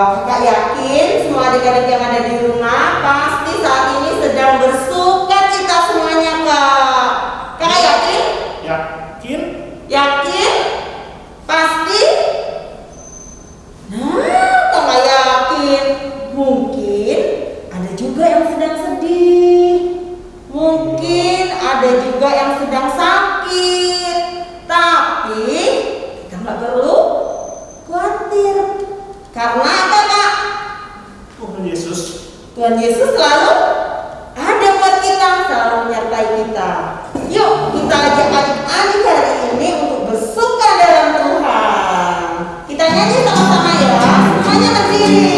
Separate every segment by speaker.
Speaker 1: Kakak yakin semua adik-adik yang ada di rumah pasti saat ini sedang bersuka cita semuanya, Kak. Kakak yakin?
Speaker 2: Yakin?
Speaker 1: Yakin? Pasti? Nah, kakak yakin. Mungkin ada juga yang sedang sedih. Mungkin ada juga yang sedang sakit. Tapi kita nggak perlu khawatir. Karena apa, Kak? Tuhan Yesus selalu ada buat kita, selalu menyertai kita. Yuk, kita ajak adik-adik hari ini untuk bersuka dalam Tuhan. Kita nyanyi sama-sama ya, semuanya berdiri.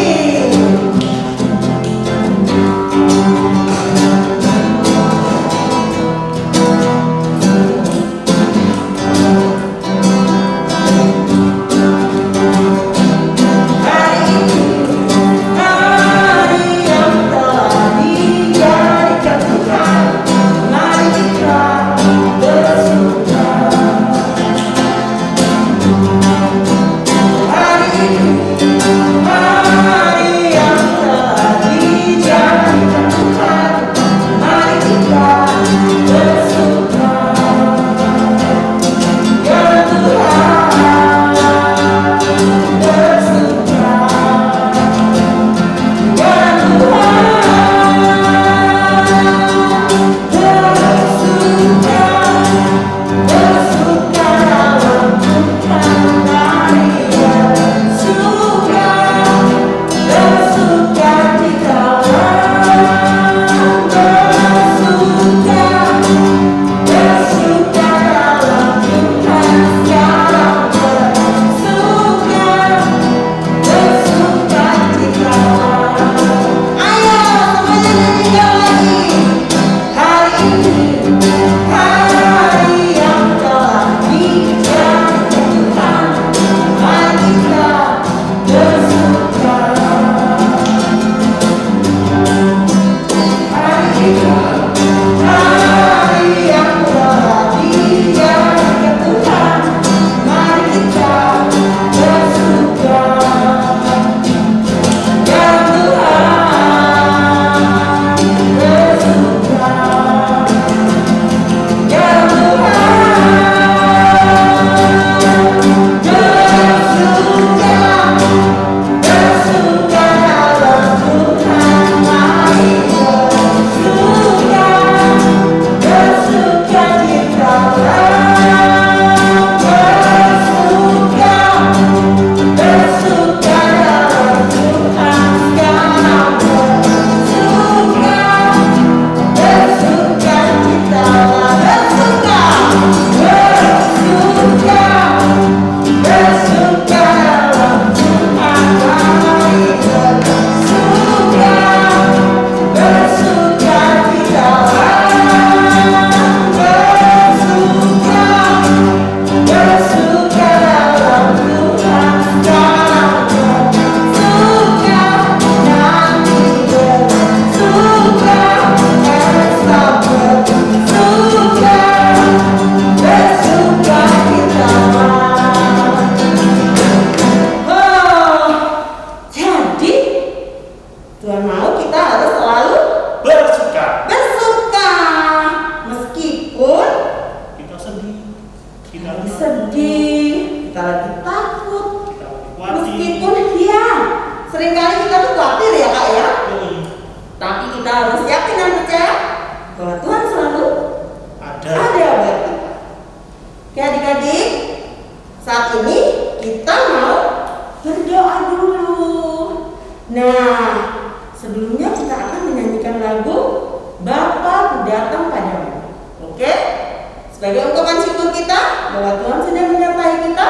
Speaker 1: Sebagai ungkapan syukur kita bahwa Tuhan sudah menyertai kita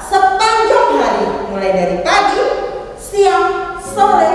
Speaker 1: sepanjang hari, mulai dari pagi, siang, sore,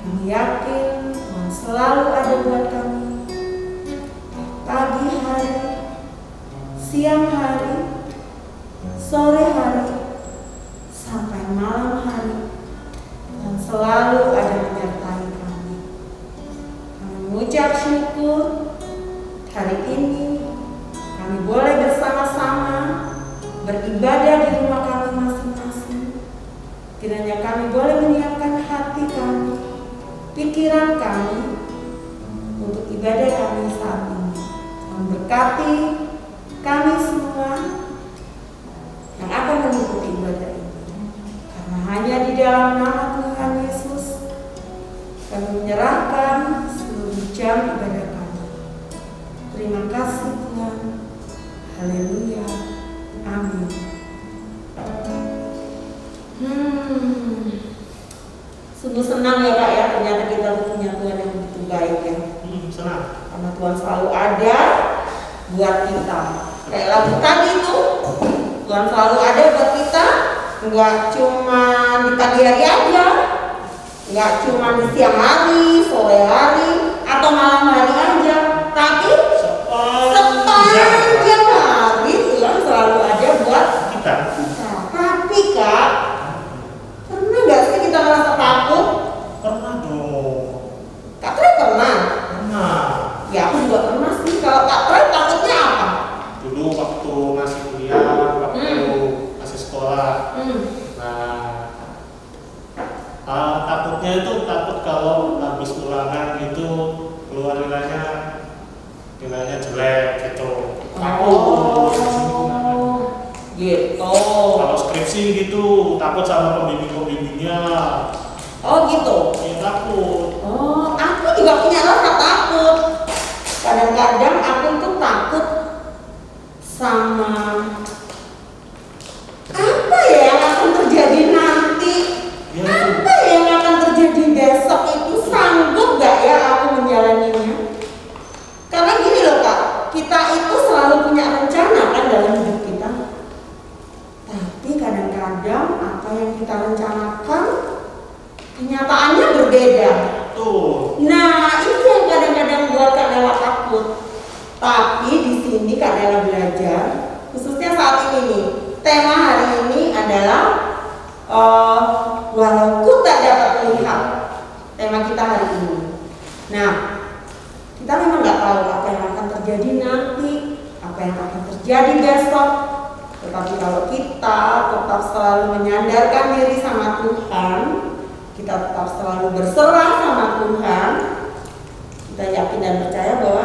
Speaker 1: Kami yakin Tuhan selalu ada buat kami. Pagi hari, siang hari, sore hari, sampai malam hari, dan selalu ada menyertai kami. Kami mengucap syukur hari ini kami boleh bersama-sama beribadah di rumah kami masing-masing. Kiranya kami boleh menyiapkan hati kami, pikiran kami untuk ibadah kami saat ini. Memberkati kami semua yang akan mengikuti ibadah ini. Karena hanya di dalam nama Tuhan Yesus kami menyerahkan seluruh jam ibadah kami. Terima kasih Tuhan. Haleluya. Amin. Sungguh senang ya Kak ya, ternyata kita punya Tuhan yang begitu baik ya.
Speaker 2: Senang.
Speaker 1: Karena Tuhan selalu ada buat kita. Kayak lagu tadi itu, Tuhan selalu ada buat kita. Enggak cuma di pagi hari aja, enggak cuma di siang hari, sore hari, atau malam hari aja, tapi sepanjang hari Tuhan selalu ada buat
Speaker 2: kita.
Speaker 1: Tapi Kak, pernah nggak sih kita merasa takut?
Speaker 2: Pernah dong.
Speaker 1: Kak Troy pernah?
Speaker 2: Pernah.
Speaker 1: Ya aku juga pernah sih. Kalau Kak Troy takutnya apa?
Speaker 2: Dulu waktu masih kuliah, waktu masih sekolah. Nah, takutnya itu takut kalau habis ulangan itu keluar nilainya jelek gitu. Takut.
Speaker 1: Gitu.
Speaker 2: Kalau skripsi gitu takut sama pembimbingnya.
Speaker 1: Oh gitu.
Speaker 2: Ya takut.
Speaker 1: Oh, aku juga punya rasa takut. Kadang-kadang aku tuh takut sama apa ya yang akan terjadi nanti.
Speaker 2: Ya,
Speaker 1: apa yang akan terjadi besok itu, sanggup gak ya aku menjalaninya? Karena gini loh Kak, kita itu selalu punya rencana kan dalam hidup kita. Tapi kadang-kadang apa yang kita rencanakan kenyataannya berbeda.
Speaker 2: tuh.
Speaker 1: Nah, itu yang kadang-kadang buat Kak Nela takut. Tapi di sini Kak Nela belajar, khususnya saat ini nih, tema hari ini adalah walau ku tak dapat melihat. Tema kita hari ini. Nah, kita memang nggak tahu apa yang akan terjadi nanti, apa yang akan terjadi besok. Tetapi kalau kita tetap selalu menyandarkan diri sama Tuhan, kita tetap selalu berserah sama Tuhan, kita yakin dan percaya bahwa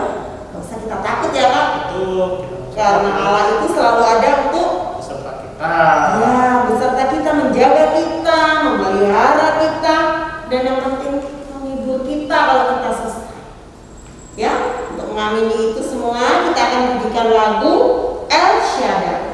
Speaker 1: gak usah kita takut ya Kak.
Speaker 2: Betul.
Speaker 1: Karena Allah itu selalu ada untuk
Speaker 2: Beserta kita.
Speaker 1: ya, beserta kita, menjaga kita, memelihara kita, dan yang penting menghibur kita kalau kita susah. Ya, untuk mengamini itu semua kita akan bunyikan lagu El Shaddai.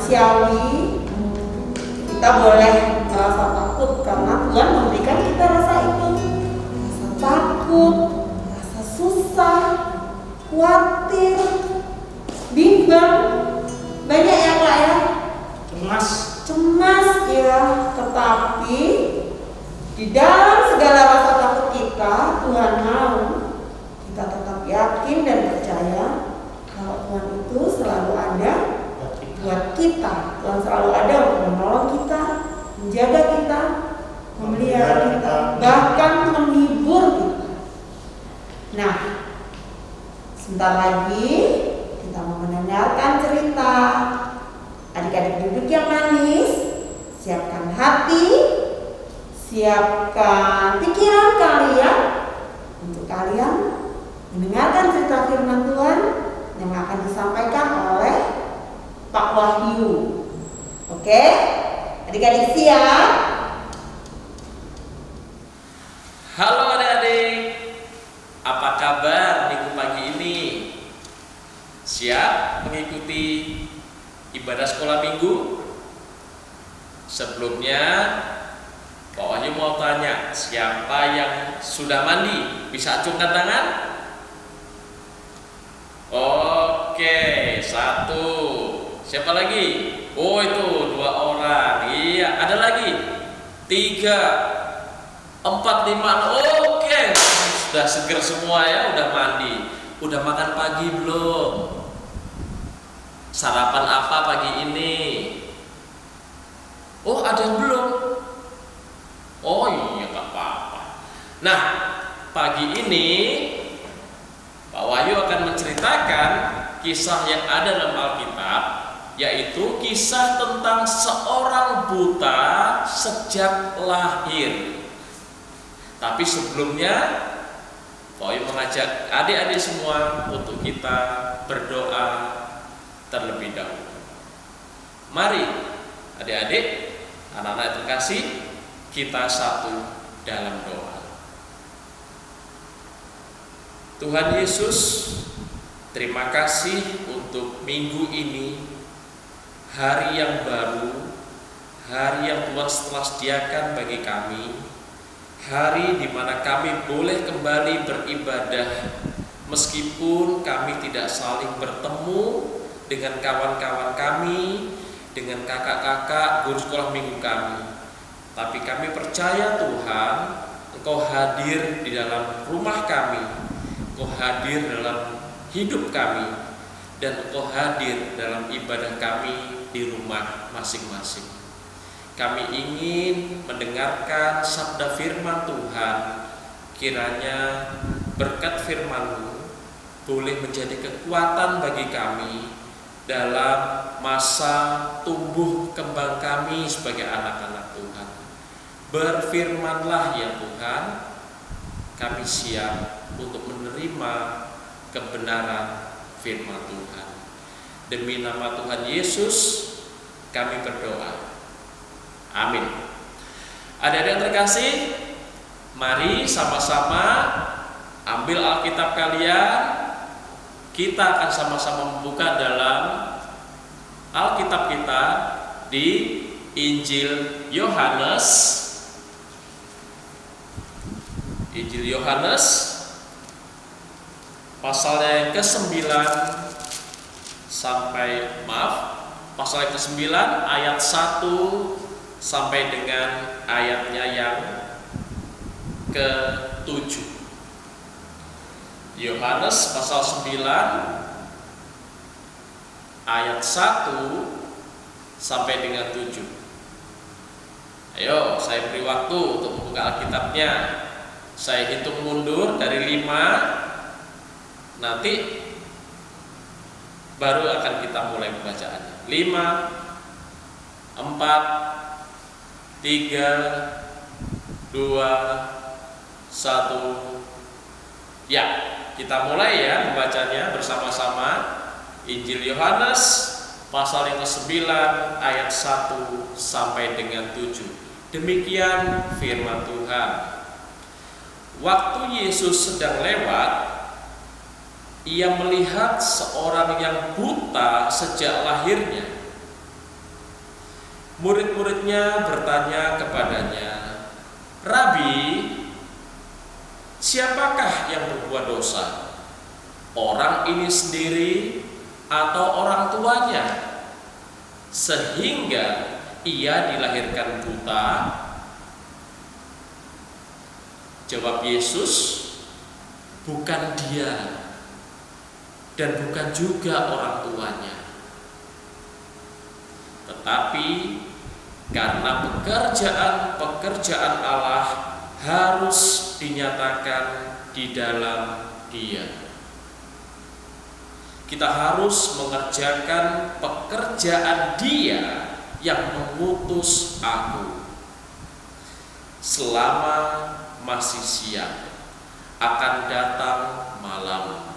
Speaker 1: manusiawi, kita boleh merasa takut karena Tuhan memberikan kita rasa itu. Rasa takut, rasa susah, khawatir, bimbang, banyak ya Kak ya? Cemas ya. Tetapi di dalam segala rasa takut kita, Tuhan mau kita tetap yakin dan percaya kalau Tuhan itu selalu ada buat kita. Tuhan selalu ada untuk menolong kita, menjaga kita, memelihara kita, bahkan menghibur kita. Nah, sebentar lagi kita mau mendengarkan cerita. Adik-adik duduk yang manis, siapkan hati, siapkan pikiran kalian untuk kalian mendengarkan cerita firman Tuhan yang akan disampaikan oleh Pak Wahyu. Oke? Adik-adik siap?
Speaker 3: Halo adik-adik, apa kabar minggu pagi ini? Siap mengikuti ibadah sekolah minggu? Sebelumnya Pak Wahyu mau tanya, siapa yang sudah mandi? Bisa acungkan tangan? Oke, 1. Siapa lagi? Oh itu 2 orang. Iya, ada lagi 3, 4, 5. Oke, sudah seger semua ya, udah mandi. Udah makan pagi belum? Sarapan apa pagi ini? Oh ada yang belum? Oh iya gak apa-apa. Nah pagi ini Pak Wahyu akan menceritakan kisah yang ada dalam Alkitab, yaitu kisah tentang seorang buta sejak lahir. Tapi sebelumnya Pak Wahyu mengajak adik-adik semua untuk kita berdoa terlebih dahulu. Mari adik-adik, anak-anak terkasih, kita satu dalam doa. Tuhan Yesus, terima kasih untuk minggu ini, hari yang baru, hari yang Tuhan telah sediakan bagi kami, hari di mana kami boleh kembali beribadah meskipun kami tidak saling bertemu dengan kawan-kawan kami, dengan kakak-kakak guru sekolah minggu kami. Tapi kami percaya Tuhan, Engkau hadir di dalam rumah kami, Engkau hadir dalam hidup kami, dan Engkau hadir dalam ibadah kami di rumah masing-masing. Kami ingin mendengarkan sabda firman Tuhan. Kiranya berkat firman-Mu boleh menjadi kekuatan bagi kami dalam masa tumbuh kembang kami sebagai anak-anak Tuhan. Berfirmanlah ya Tuhan, kami siap untuk menerima kebenaran firman Tuhan. Demi nama Tuhan Yesus kami berdoa. Amin. Adik-adik yang terkasih, mari sama-sama ambil Alkitab kalian. Kita akan sama-sama membuka dalam Alkitab kita di Injil Yohanes. Injil Yohanes pasalnya yang ke-9 pasal yang ke-9 ayat 1 sampai dengan ayatnya yang ke-7. Yohanes pasal 9 ayat 1 sampai dengan 7. Ayo, saya beri waktu untuk membuka Alkitabnya. Saya hitung mundur dari 5. Nanti baru akan kita mulai pembacaannya. 5, 4, 3, 2, 1. Ya, kita mulai ya membacanya bersama-sama. Injil Yohanes pasal yang ke-9 ayat 1 sampai dengan 7. Demikian firman Tuhan. Waktu Yesus sedang lewat, ia melihat seorang yang buta sejak lahirnya. Murid-muridnya bertanya kepadanya, "Rabi, siapakah yang berbuat dosa? Orang ini sendiri atau orang tuanya, sehingga ia dilahirkan buta?" Jawab Yesus, "Bukan dia dan bukan juga orang tuanya. Tetapi karena pekerjaan Allah harus dinyatakan di dalam dia. Kita harus mengerjakan pekerjaan Dia yang mengutus aku. Selama masih siang, akan datang malam,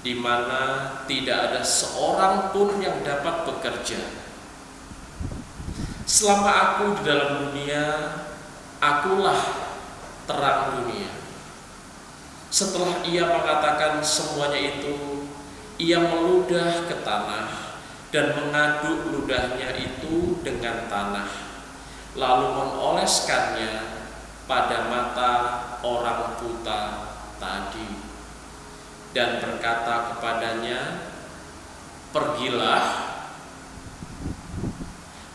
Speaker 3: di mana tidak ada seorang pun yang dapat bekerja. Selama aku di dalam dunia, akulah terang dunia." Setelah ia mengatakan semuanya itu, ia meludah ke tanah dan mengaduk ludahnya itu dengan tanah, lalu mengoleskannya pada mata orang buta tadi, dan berkata kepadanya, "Pergilah,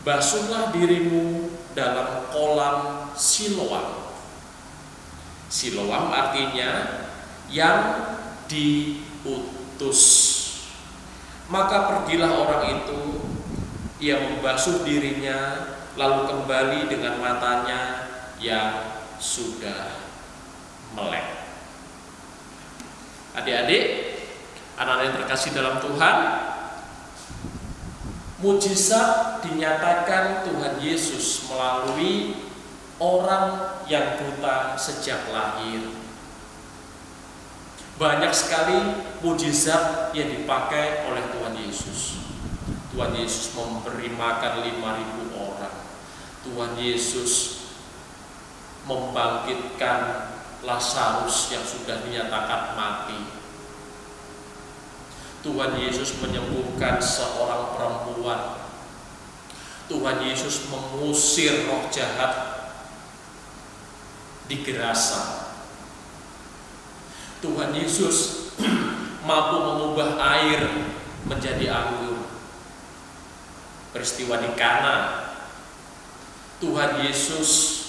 Speaker 3: basuhlah dirimu dalam kolam Siloam." Siloam artinya yang diutus. Maka pergilah orang itu, ia membasuh dirinya, lalu kembali dengan matanya yang sudah melek. Adik-adik, anak-anak yang terkasih dalam Tuhan, mujizat dinyatakan Tuhan Yesus melalui orang yang buta sejak lahir. Banyak sekali mujizat yang dipakai oleh Tuhan Yesus. Tuhan Yesus memberi makan 5.000 orang. Tuhan Yesus membangkitkan Lazarus yang sudah dinyatakan mati. Tuhan Yesus menyembuhkan seorang perempuan. Tuhan Yesus mengusir roh jahat di Gerasa. Tuhan Yesus mampu mengubah air menjadi anggur. Peristiwa di Kana. Tuhan Yesus,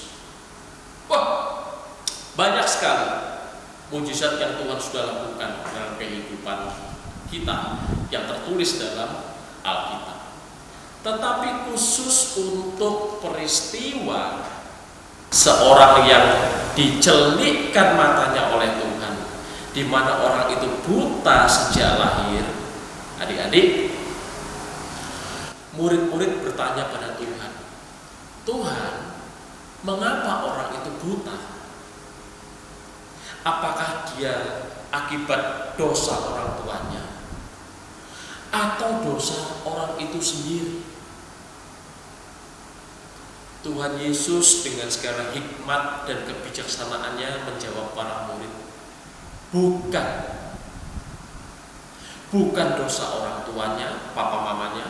Speaker 3: banyak sekali mujizat yang Tuhan sudah lakukan dalam kehidupan kita yang tertulis dalam Alkitab. Tetapi khusus untuk peristiwa seorang yang dicelikkan matanya oleh Tuhan, di mana orang itu buta sejak lahir. Adik-adik, murid-murid bertanya pada Tuhan, "Tuhan, mengapa orang itu buta? Apakah dia akibat dosa orang tuanya atau dosa orang itu sendiri?" Tuhan Yesus dengan segala hikmat dan kebijaksanaannya menjawab para murid, bukan dosa orang tuanya, papa mamanya,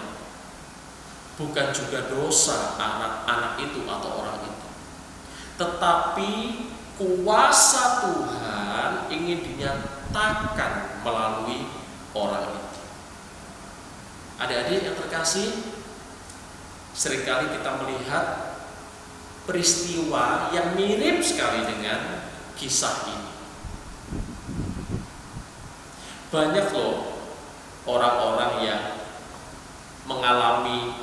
Speaker 3: bukan juga dosa anak-anak itu atau orang itu, tetapi kuasa Tuhan ingin dinyatakan melalui orang itu. Adik-adik yang terkasih, seringkali kita melihat peristiwa yang mirip sekali dengan kisah ini. Banyak loh orang-orang yang mengalami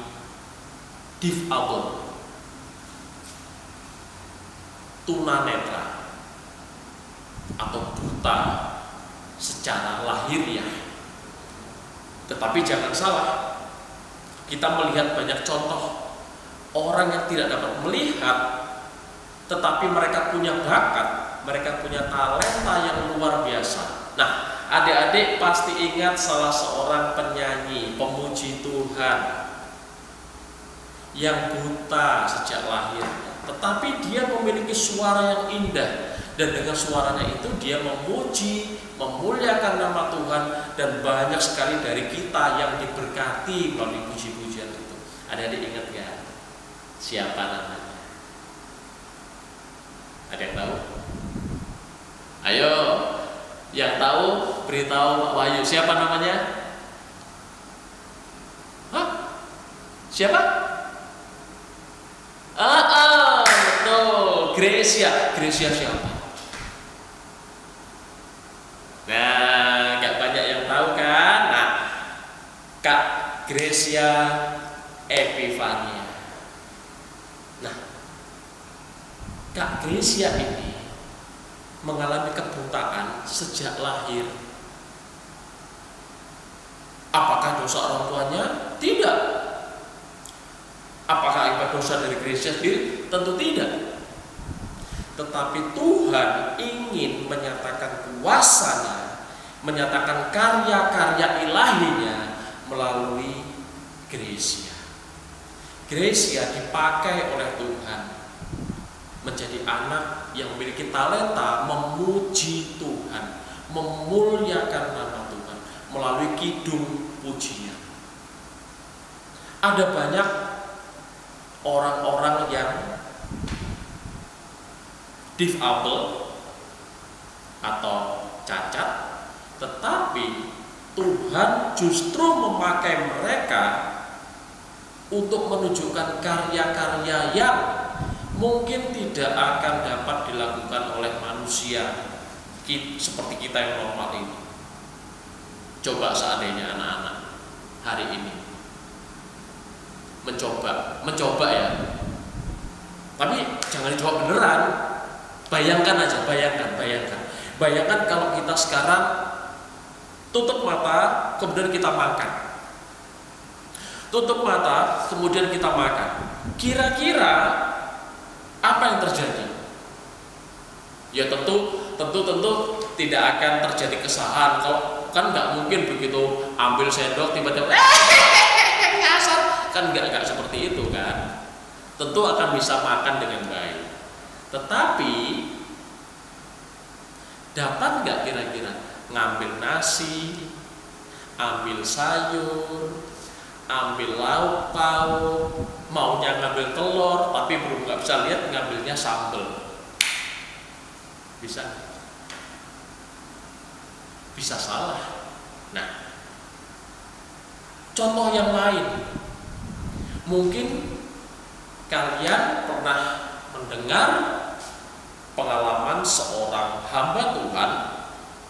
Speaker 3: difabel, tunanetra, atau buta secara lahiriah. Tetapi jangan salah, kita melihat banyak contoh orang yang tidak dapat melihat, tetapi mereka punya bakat, mereka punya talenta yang luar biasa. Nah, adik-adik pasti ingat salah seorang penyanyi, pemuji Tuhan yang buta sejak lahir, tetapi dia memiliki suara yang indah, dan dengan suaranya itu dia memuji, memuliakan nama Tuhan, dan banyak sekali dari kita yang diberkati melalui puji-pujian itu. Adik-adik ingat ya? Siapa namanya? Ada yang tahu? Ayo, yang tahu beritahu Pak Wahyu. Siapa namanya? Hah? Siapa? Betul, Gracia. Gracia siapa? Nah, gak banyak yang tahu kan? Nah, Kak Gracia Epifania. Nah, Kak Gracia ini mengalami kebutaan sejak lahir. Apakah dosa orang tuanya? Tidak. Apakah akibat dosa dari Gracia sendiri? Tentu tidak. Tetapi Tuhan ingin menyatakan kuasa-Nya, menyatakan karya-karya ilahinya melalui Gracia. Gracia dipakai oleh Tuhan menjadi anak yang memiliki talenta memuji Tuhan, memuliakan nama Tuhan melalui kidung pujian. Ada banyak orang-orang yang difabel atau cacat, tetapi Tuhan justru memakai mereka untuk menunjukkan karya-karya yang mungkin tidak akan dapat dilakukan oleh manusia seperti kita yang normal ini. Coba seandainya anak-anak hari ini mencoba ya, tapi jangan dicoba beneran. Bayangkan aja, bayangkan kalau kita sekarang tutup mata kemudian kita makan, tutup mata kemudian kita makan, kira-kira apa yang terjadi? Ya tentu tidak akan terjadi kesalahan. Kalau kan nggak mungkin begitu ambil sendok tiba-tiba ngasar, kan nggak seperti itu kan. Tentu akan bisa makan dengan baik. Tetapi dapat nggak kira-kira ngambil nasi, ambil sayur, ambil lauk pauk, maunya ngambil telur, tapi belum nggak bisa lihat ngambilnya sambal. Bisa? Bisa salah. Nah, contoh yang lain, mungkin kalian pernah mendengar pengalaman seorang hamba Tuhan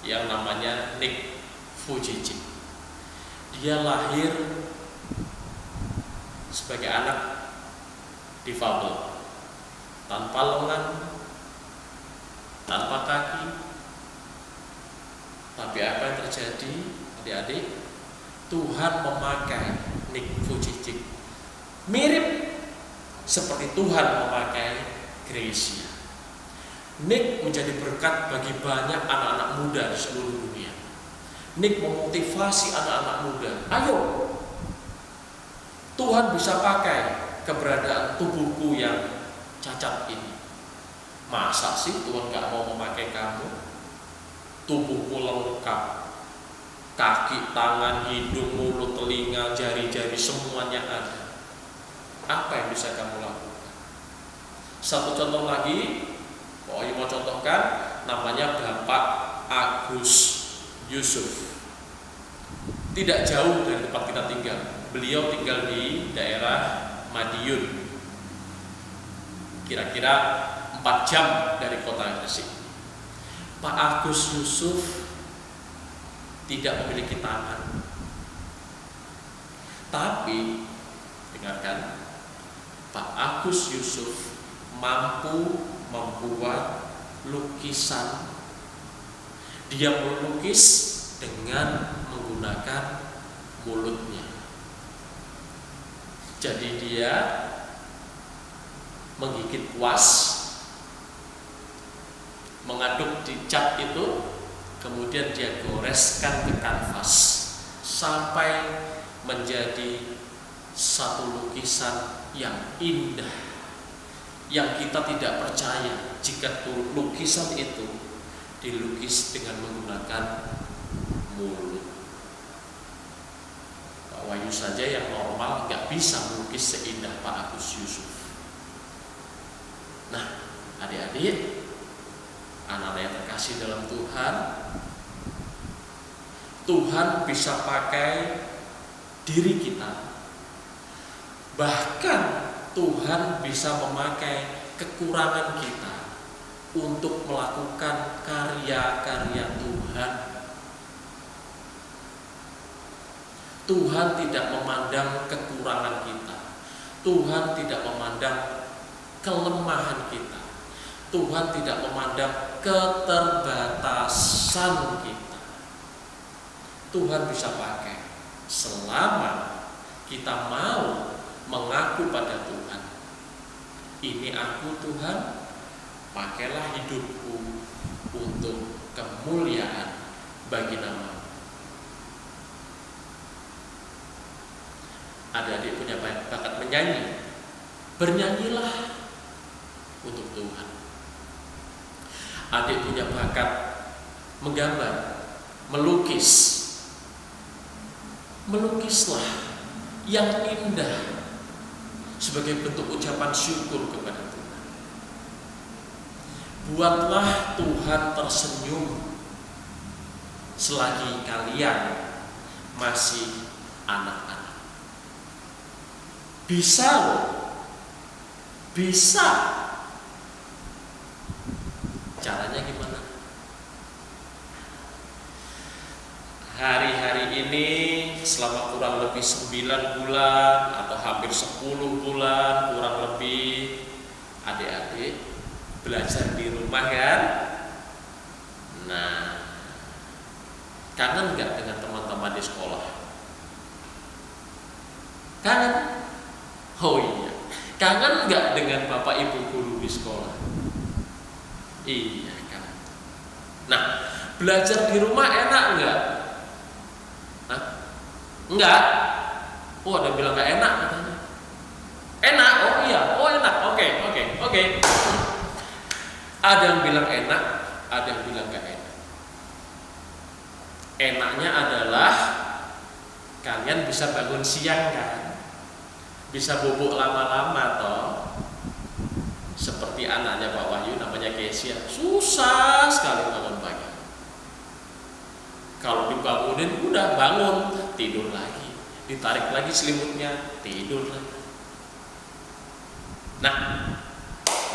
Speaker 3: yang namanya Nick Vujicic. Dia lahir sebagai anak difabel, tanpa lengan, tanpa kaki. Tapi apa yang terjadi, adik-adik? Tuhan memakai Nick Vujicic mirip seperti Tuhan memakai Gracia. Nick menjadi berkat bagi banyak anak-anak muda di seluruh dunia. Nick memotivasi anak-anak muda. Ayo, Tuhan bisa pakai keberadaan tubuhku yang cacat ini. Masa sih Tuhan gak mau memakai kamu? Tubuhmu lengkap, kaki, tangan, hidung, mulut, telinga, jari-jari semuanya ada. Apa yang bisa kamu lakukan? Satu contoh lagi, mau contohkan, namanya Bapak Agus Yusuf. Tidak jauh dari tempat kita tinggal. Beliau tinggal di daerah Madiun, kira-kira 4 jam dari kota Gresik. Pak Agus Yusuf tidak memiliki tangan, tapi dengarkan, Pak Agus Yusuf mampu membuat lukisan. Dia melukis dengan menggunakan mulutnya. Jadi dia menggigit kuas, mengaduk di cat itu, kemudian dia goreskan ke kanvas sampai menjadi satu lukisan yang indah, yang kita tidak percaya jika lukisan itu dilukis dengan menggunakan mulut. Pak Wahyu saja yang normal nggak bisa melukis seindah Pak Agus Yusuf. Adik-adik, anak-anak yang terkasih dalam Tuhan, Tuhan bisa pakai diri kita. Bahkan Tuhan bisa memakai kekurangan kita untuk melakukan karya-karya Tuhan. Tuhan tidak memandang kekurangan kita. Tuhan tidak memandang kelemahan kita. Tuhan tidak memandang keterbatasan kita. Tuhan bisa pakai selama kita mau mengaku pada Tuhan. Ini aku Tuhan, pakailah hidupku untuk kemuliaan bagi nama. Adik-adik punya bakat menyanyi, bernyanyilah untuk Tuhan. Adik punya bakat menggambar, melukis, melukislah yang indah sebagai bentuk ucapan syukur kepada Tuhan. Buatlah Tuhan tersenyum selagi kalian masih anak-anak. Bisa loh, bisa. Caranya gimana? Hari-hari ini selama kurang lebih 9 bulan atau hampir 10 bulan kurang lebih, adik-adik belajar di rumah kan? Nah, kangen gak dengan teman-teman di sekolah? Kangen? Oh iya. Kangen gak dengan bapak ibu guru di sekolah? Iya kan. Nah, belajar di rumah enak gak? Hah? Enggak? Oh, ada bilang gak enak katanya. Enak? Oh iya, oh enak. Oke. Ada yang bilang enak, ada yang bilang gak enak. Enaknya adalah kalian bisa bangun siang kan, bisa bubuk lama-lama toh. Seperti anaknya Pak Wahyu namanya Kesia, susah sekali bangun pagi. Kalau dibangunin udah bangun, tidur lagi, ditarik lagi selimutnya, tidur lagi. Nah,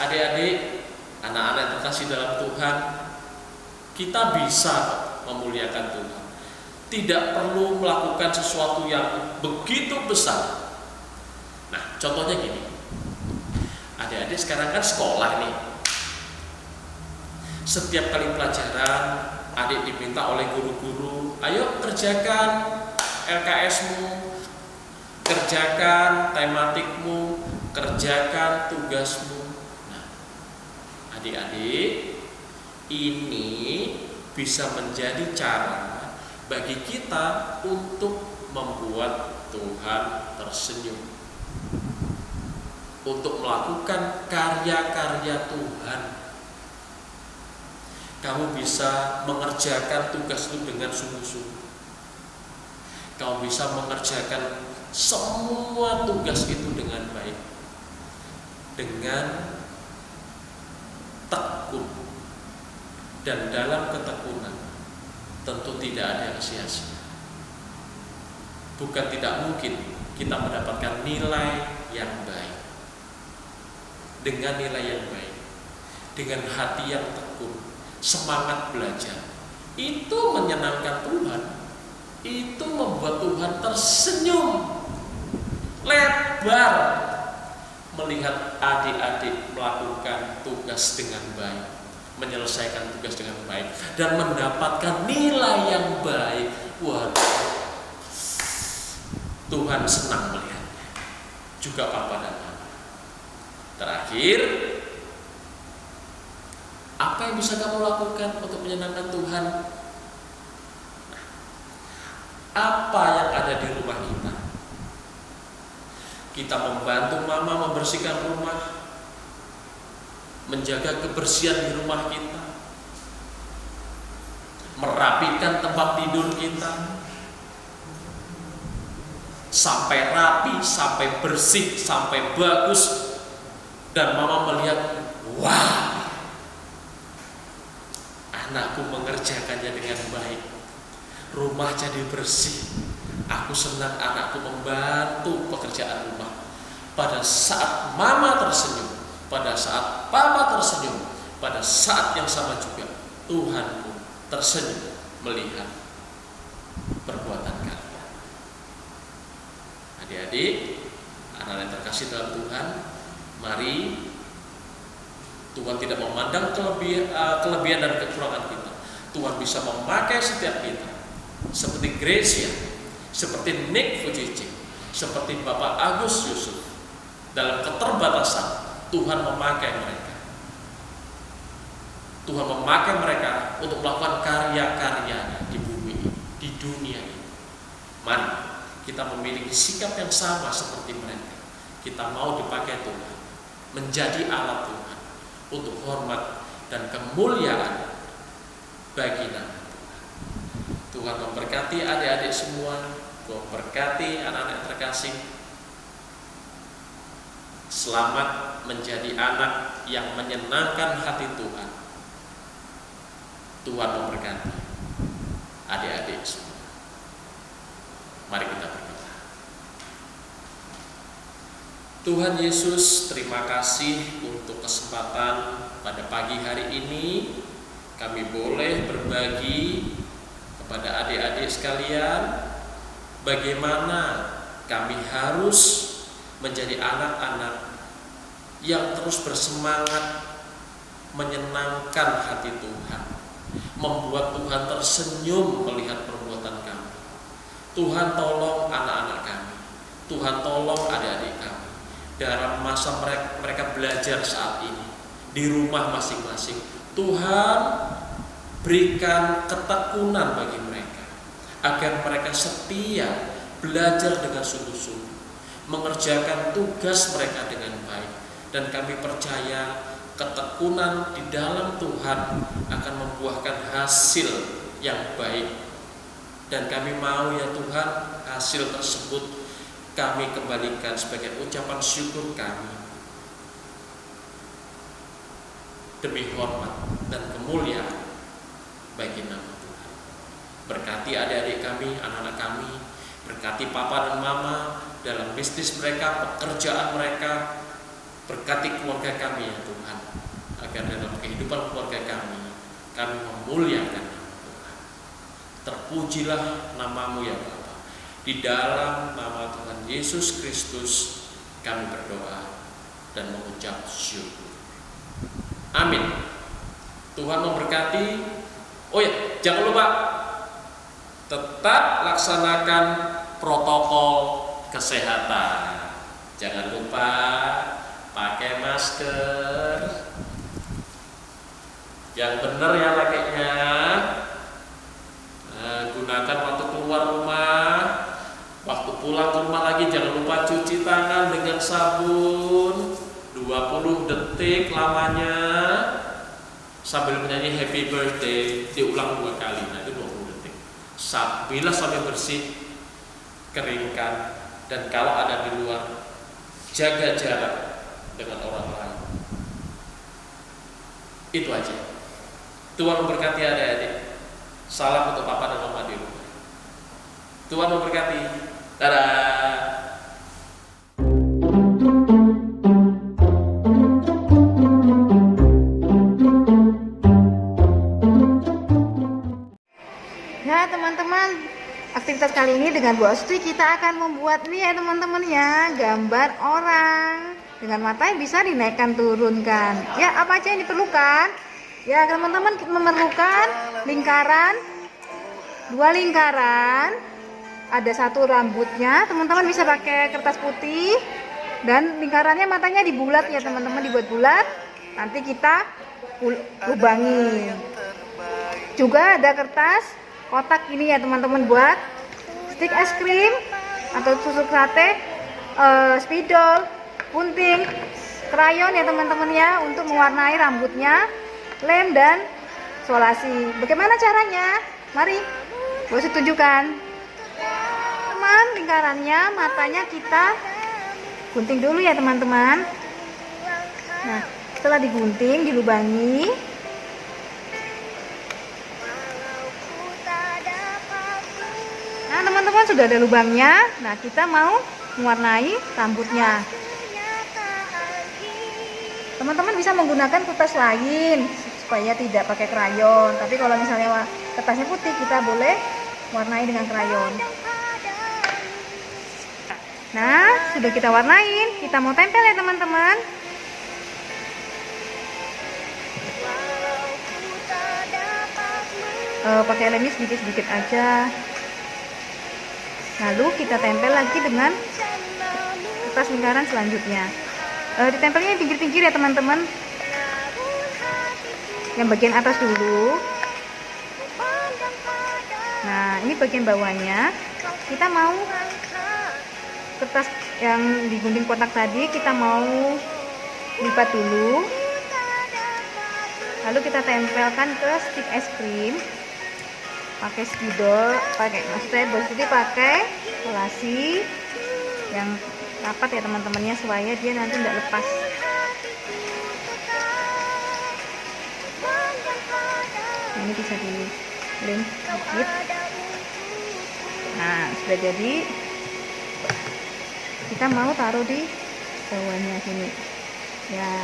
Speaker 3: adik-adik, anak-anak yang terkasih dalam Tuhan, kita bisa memuliakan Tuhan. Tidak perlu melakukan sesuatu yang begitu besar. Nah, contohnya gini. Adik-adik sekarang kan sekolah nih. Setiap kali pelajaran, adik diminta oleh guru-guru, ayo kerjakan LKS-mu, kerjakan tematikmu, kerjakan tugasmu. Nah, adik-adik, ini bisa menjadi cara bagi kita untuk membuat Tuhan tersenyum, untuk melakukan karya-karya Tuhan. Kamu bisa mengerjakan tugas itu dengan sungguh-sungguh. Kamu bisa mengerjakan semua tugas itu dengan baik, dengan tekun. Dan dalam ketekunan tentu tidak ada yang sia-sia. Bukan tidak mungkin kita mendapatkan nilai yang baik. Dengan nilai yang baik, dengan hati yang tekun, semangat belajar, itu menyenangkan Tuhan. Itu membuat Tuhan tersenyum lebar melihat adik-adik melakukan tugas dengan baik, menyelesaikan tugas dengan baik, dan mendapatkan nilai yang baik. Waduh, Tuhan senang melihatnya. Juga Papa dan Mama. Terakhir, apa yang bisa kamu lakukan untuk menyenangkan Tuhan? Nah, apa yang ada di rumah kita? Kita membantu Mama membersihkan rumah, menjaga kebersihan di rumah kita, merapikan tempat tidur kita sampai rapi, sampai bersih, sampai bagus, dan Mama melihat, wah, anakku mengerjakannya dengan baik. Rumah jadi bersih. Aku senang anakku membantu pekerjaan rumah. Pada saat mama tersenyum, pada saat papa tersenyum, pada saat yang sama juga Tuhan pun tersenyum melihat perbuatan kalian. Adik-adik, anak-anak yang terkasih dalam Tuhan, mari, Tuhan tidak memandang kelebihan dan kekurangan kita. Tuhan bisa memakai setiap kita, seperti Gracia, seperti Nick Fujicik, seperti Bapak Agus Yusuf. Dalam keterbatasan, Tuhan memakai mereka. Tuhan memakai mereka untuk melakukan karya-karyanya di bumi ini, di dunia ini. Mari kita memiliki sikap yang sama seperti mereka. Kita mau dipakai Tuhan, menjadi alat Tuhan untuk hormat dan kemuliaan bagi nama Tuhan. Tuhan memberkati adik-adik semua, Tuhan memberkati anak-anak terkasih. Selamat menjadi anak yang menyenangkan hati Tuhan. Tuhan memberkati adik-adik semua. Mari kita berdoa. Tuhan Yesus, terima kasih untuk kesempatan pada pagi hari ini. Kami boleh berbagi kepada adik-adik sekalian bagaimana kami harus menjadi anak-anak yang terus bersemangat menyenangkan hati Tuhan, membuat Tuhan tersenyum melihat perbuatan kami. Tuhan tolong anak-anak kami, Tuhan tolong adik-adik kami dalam masa mereka belajar saat ini di rumah masing-masing. Tuhan berikan ketekunan bagi mereka agar mereka setia belajar dengan sungguh-sungguh, mengerjakan tugas mereka dengan baik. Dan kami percaya ketekunan di dalam Tuhan akan membuahkan hasil yang baik. Dan kami mau ya Tuhan, hasil tersebut kami kembalikan sebagai ucapan syukur kami demi hormat dan kemuliaan bagi nama Tuhan. Berkati adik-adik kami, anak-anak kami, berkati papa dan mama dalam bisnis mereka, pekerjaan mereka. Berkati keluarga kami ya Tuhan, agar dalam kehidupan keluarga kami memuliakan nama Tuhan. Terpujilah nama-Mu ya Bapa. Di dalam nama Tuhan Yesus Kristus kami berdoa dan mengucap syukur. Amin. Tuhan memberkati. Oh ya, jangan lupa tetap laksanakan protokol kesehatan. Jangan lupa pakai masker yang benar ya pakainya. Gunakan waktu keluar rumah, waktu pulang ke rumah lagi jangan lupa cuci tangan dengan sabun 20 detik lamanya, sambil menyanyi happy birthday diulang 2 kali, nah itu 20 detik. Bila sampai bersih, keringkan, dan kalau ada di luar jaga jarak dengan orang lain. Itu aja. Tuhan memberkati adik-adik. Salam untuk papa dan mama di rumah. Tuhan memberkati. Dadah.
Speaker 4: Ya teman-teman, aktivitas kali ini dengan Bu Astri kita akan membuat nih ya teman-teman ya, gambar orang. Dengan mata yang bisa dinaikkan turunkan. Ya, apa aja yang diperlukan? Ya, teman-teman memerlukan lingkaran, 2 lingkaran, ada 1 rambutnya. Teman-teman bisa pakai kertas putih dan lingkarannya matanya dibulat ya teman-teman, dibuat bulat. Nanti kita lubangi. Juga ada kertas kotak ini ya teman-teman buat stik es krim atau susu latte, spidol, gunting, krayon ya teman-teman ya untuk mewarnai rambutnya, lem dan solasi. Bagaimana caranya? Mari, boleh tunjukkan. Teman, lingkarannya, matanya kita gunting dulu ya teman-teman. Nah, setelah digunting, dilubangi. teman-teman sudah ada lubangnya. Nah, kita mau mewarnai rambutnya. Teman-teman bisa menggunakan kertas lain supaya tidak pakai krayon. Tapi kalau misalnya kertasnya putih, kita boleh warnai dengan krayon. Nah, sudah kita warnain. Kita mau tempel ya teman-teman. Pakai lem sedikit-sedikit aja. Lalu kita tempel lagi dengan kertas lingkaran selanjutnya. Ditempelnya pinggir-pinggir ya teman-teman. Yang bagian atas dulu. Nah, ini bagian bawahnya. Kita mau kertas yang digunting kotak tadi, kita mau lipat dulu. Lalu kita tempelkan ke stik es krim. Pakai spidol, maksudnya pakai kolasi yang rapat ya teman-temannya, supaya dia nanti tidak lepas. Nah, ini bisa dilem sedikit. Nah, sudah jadi. Kita mau taruh di bawahnya sini ya.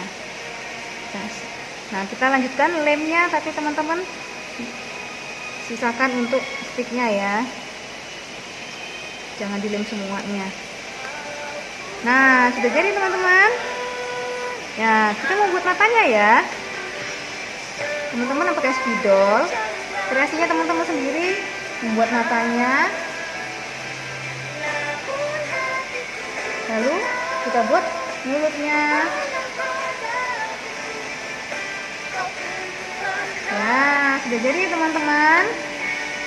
Speaker 4: Nah, kita lanjutkan lemnya, tapi teman-teman sisakan untuk stiknya ya, jangan dilem semuanya. Nah, sudah jadi teman-teman ya. Kita mau buat matanya ya teman-teman, pakai spidol. Kreasinya teman-teman sendiri membuat matanya. Lalu kita buat mulutnya ya. Sudah jadi teman-teman.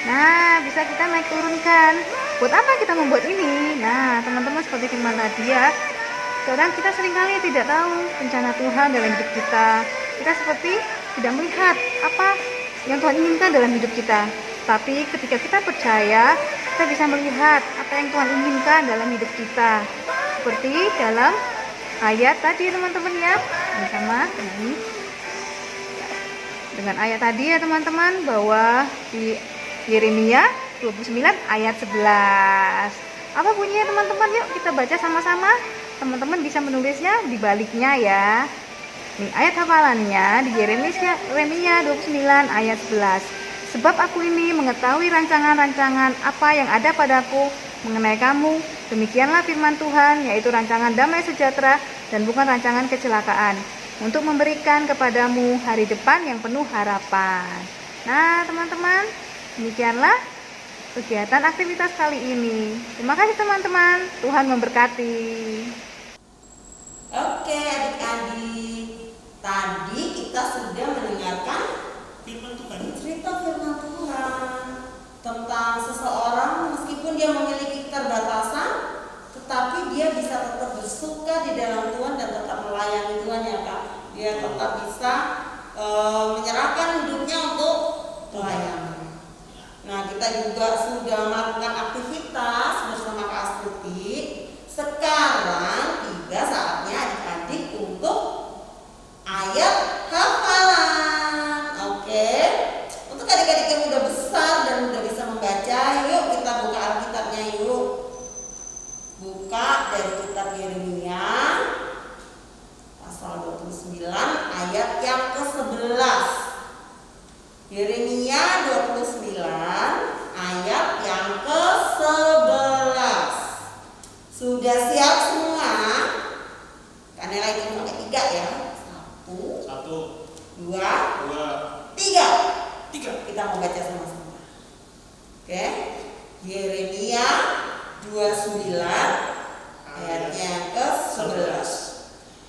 Speaker 4: Nah, bisa kita naik turunkan. Buat apa kita membuat ini? Nah, teman-teman, seperti firman tadi ya, kadang kita seringkali tidak tahu rencana Tuhan dalam hidup kita. Kita seperti tidak melihat apa yang Tuhan inginkan dalam hidup kita. Tapi ketika kita percaya, kita bisa melihat apa yang Tuhan inginkan dalam hidup kita. Seperti dalam ayat tadi teman-teman ya, sama ini. Dengan ayat tadi ya teman-teman, bahwa di Yeremia 29 ayat 11. Apa bunyinya teman-teman? Yuk kita baca sama-sama. Teman-teman bisa menulisnya di baliknya ya. Nih ayat hafalannya di Yeremia 29 ayat 11. Sebab aku ini mengetahui rancangan-rancangan apa yang ada padaku mengenai kamu. Demikianlah firman Tuhan, yaitu rancangan damai sejahtera dan bukan rancangan kecelakaan, untuk memberikan kepadamu hari depan yang penuh harapan. Nah teman-teman, demikianlah kegiatan aktivitas kali ini. Terima kasih teman-teman, Tuhan memberkati.
Speaker 1: Oke adik-adik, tadi kita sudah mendengarkan
Speaker 2: Firman Tuhan.
Speaker 1: cerita firman Tuhan tentang seseorang meskipun dia memiliki keterbatasan, tetapi dia bisa tetap bersuka di dalam Tuhan dan tetap melayani Tuhan ya Kak. Dia tetap bisa menyerahkan hidupnya untuk pelayanan. Nah, kita juga sudah melakukan aktivitas bersama Kak Astuti. Sekarang tiba saatnya adik-adik untuk ayat hafalan. Oke. Untuk adik-adik yang udah besar dan udah bisa membaca, yuk kita buka Alkitabnya yuk. Buka dari kitab Yeremia pasal 29 ayat yang ke-11. Yeremia 29 ayat yang ke-11. Sudah siap semua? Kanela itu pakai 3 ya. 1 2 3. Kita mau baca sama-sama. Oke. Yeremia 29 ayatnya yang ke-11.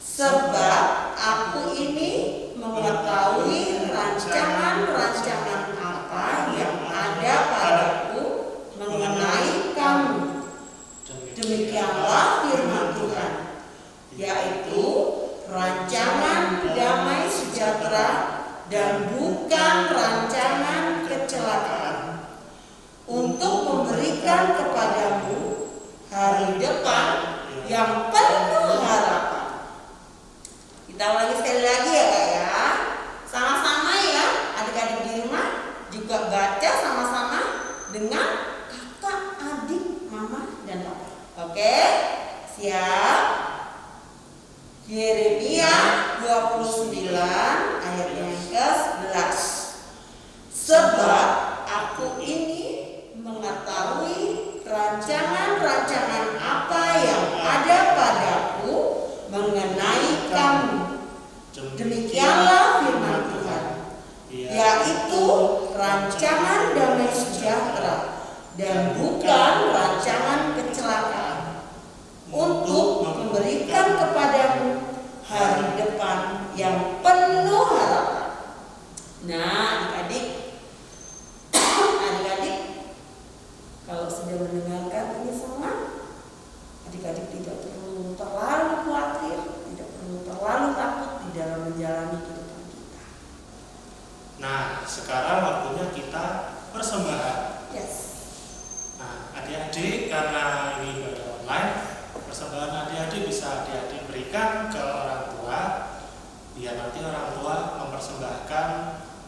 Speaker 1: Sebab aku ini mengetahui rancangan-rancangan apa yang ada padaku mengenai kamu. Demikianlah firman Tuhan, yaitu rancangan damai sejahtera dan bukan rancangan kecelakaan, untuk memberikan kepadamu hari depan yang penuh harapan. Kita ulangi sekali lagi ya Kak ya. Sama-sama ya adik-adik di rumah juga baca sama-sama dengan kakak adik Yeremia 29 ayat yang ke-11. Sebab aku ini mengetahui rancangan-rancangan apa yang ada padaku mengenai kamu. Demikianlah firman Tuhan, yaitu rancangan damai sejahtera dan bukan rancangan kecelakaan, untuk memberikan kepadamu hari depan yang penuh harapan. Nah, adik-adik, kalau sudah mendengarkan ini semua, adik-adik tidak perlu terlalu khawatir, tidak perlu terlalu takut di dalam menjalani kehidupan kita.
Speaker 2: Nah, sekarang waktunya kita persembahan.
Speaker 1: Yes.
Speaker 2: Nah, adik-adik, karena ini ibadah online, persembahan adik-adik bisa adik-adik berikan ke orang tua, biar nanti orang tua mempersembahkan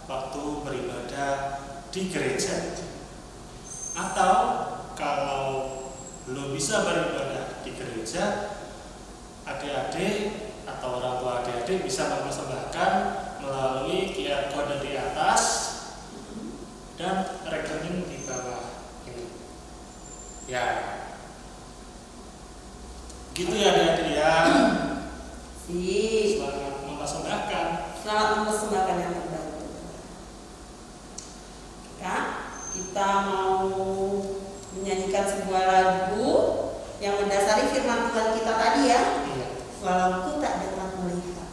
Speaker 2: waktu beribadah di gereja. Atau kalau belum bisa beribadah di gereja, adik-adik atau orang tua adik-adik bisa mempersembahkan melalui QR code di atas dan rekening di bawah ini. Ya, gitu ya adik-adik ya. Selamat mempersembahkan.
Speaker 1: Selamat mempersembahkan yang terbaik. Kak, kita mau menyanyikan sebuah lagu yang mendasari firman Tuhan kita tadi ya.
Speaker 2: Iya.
Speaker 1: Walau ku tak dapat melihat.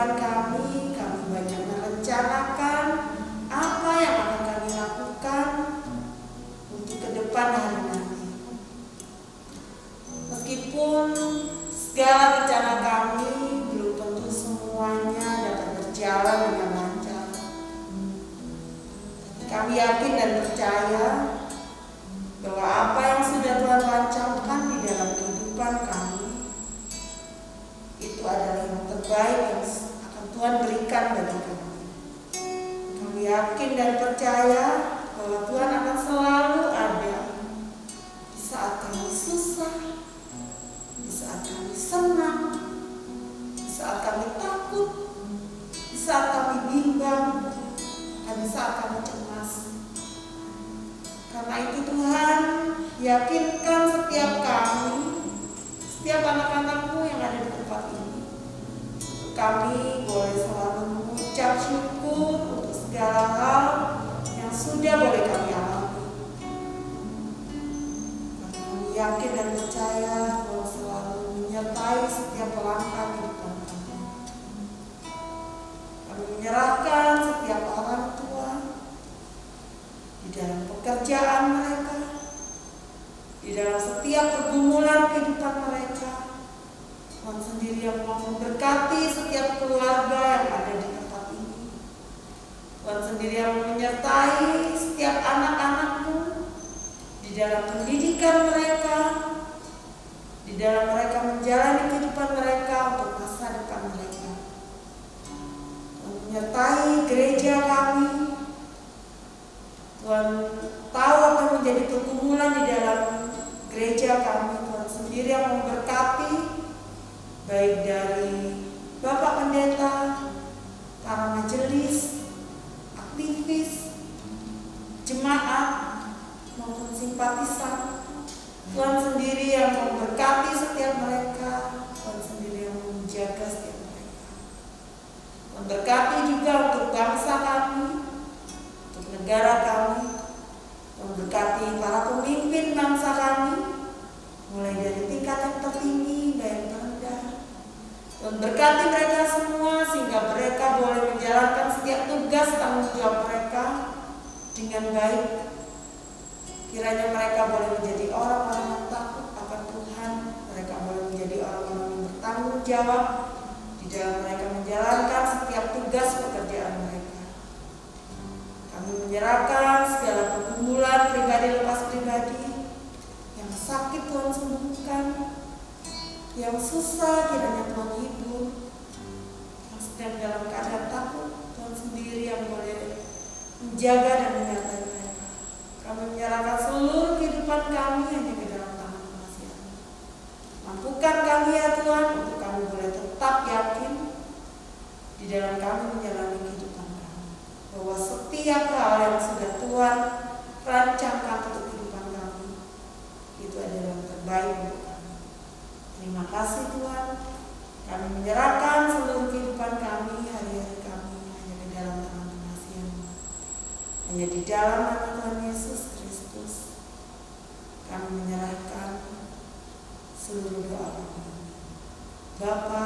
Speaker 1: kehidupan kami banyak merencanakan apa yang akan kami lakukan untuk ke depan hari nanti. Meskipun segala rencana kami belum tentu semuanya dapat berjalan dengan lancar, kami yakin dan percaya bahwa apa yang sudah Tuhan rancangkan di dalam kehidupan kami itu adalah yang terbaik yang akan Tuhan berikan bagi kami. Kami yakin dan percaya bahwa Tuhan akan selalu ada di saat kami susah, di saat kami senang, di saat kami takut, di saat kami bimbang, dan di saat kami cemas. Karena itu Tuhan yakinkan setiap kami, setiap anak-anakmu yang ada di tempat ini, kami boleh selalu mengucap syukur untuk segala hal yang sudah boleh kami alami. Karena kami yakin dan percaya bahwa selalu menyertai setiap langkah kehidupan kami. Kami menyerahkan setiap orang tua di dalam pekerjaan mereka, di dalam setiap pergumulan kehidupan mereka. Tuhan sendiri yang mau memberkati setiap keluarga yang ada di tempat ini. Tuhan sendiri yang menyertai setiap anak-anakmu di dalam pendidikan mereka, di dalam mereka menjalani kehidupan mereka untuk masa depan mereka. Tuhan menyertai gereja kami. Tuhan tahu akan menjadi pergumulan di dalam gereja kami. Tuhan sendiri yang memberkati, baik dari Bapak Pendeta, para majelis, aktivis, jemaat, maupun simpatisan. Tuhan sendiri yang memberkati setiap mereka. Tuhan sendiri yang menjaga setiap mereka. Memberkati juga untuk bangsa kami, untuk negara kami. Memberkati para pemimpin bangsa kami, mulai dari tingkat yang tertinggi dan yang terendah. Memberkati mereka semua sehingga mereka boleh menjalankan setiap tugas tanggung jawab mereka dengan baik. Kiranya mereka boleh menjadi orang-orang yang takut akan Tuhan. Mereka boleh menjadi orang-orang yang bertanggung jawab di dalam mereka menjalankan setiap tugas pekerjaan mereka. Kami menyerahkan segala pergumulan pribadi lepas pribadi, yang sakit Tuhan sembuhkan, yang susah kiranya Tuhan hibur, yang sedang dalam keadaan takut Tuhan sendiri yang boleh menjaga dan menyertai mereka. Kami menyerahkan seluruh kehidupan kami hanya ke dalam tangan Tuhan. Mampukan kami ya Tuhan untuk kami boleh tetap yakin di dalam kami menjalani kehidupan kami, bahwa setiap hal yang sudah Tuhan rancangkan untuk kehidupan kami itu adalah yang terbaik untuk kami. Terima kasih Tuhan. Kami menyerahkan seluruh kehidupan kami, hari-hari kami hanya ke dalam tangan pengasihan-Mu. Hanya di dalam nama Tuhan Yesus Kristus kami menyerahkan seluruh doa kami. Bapa,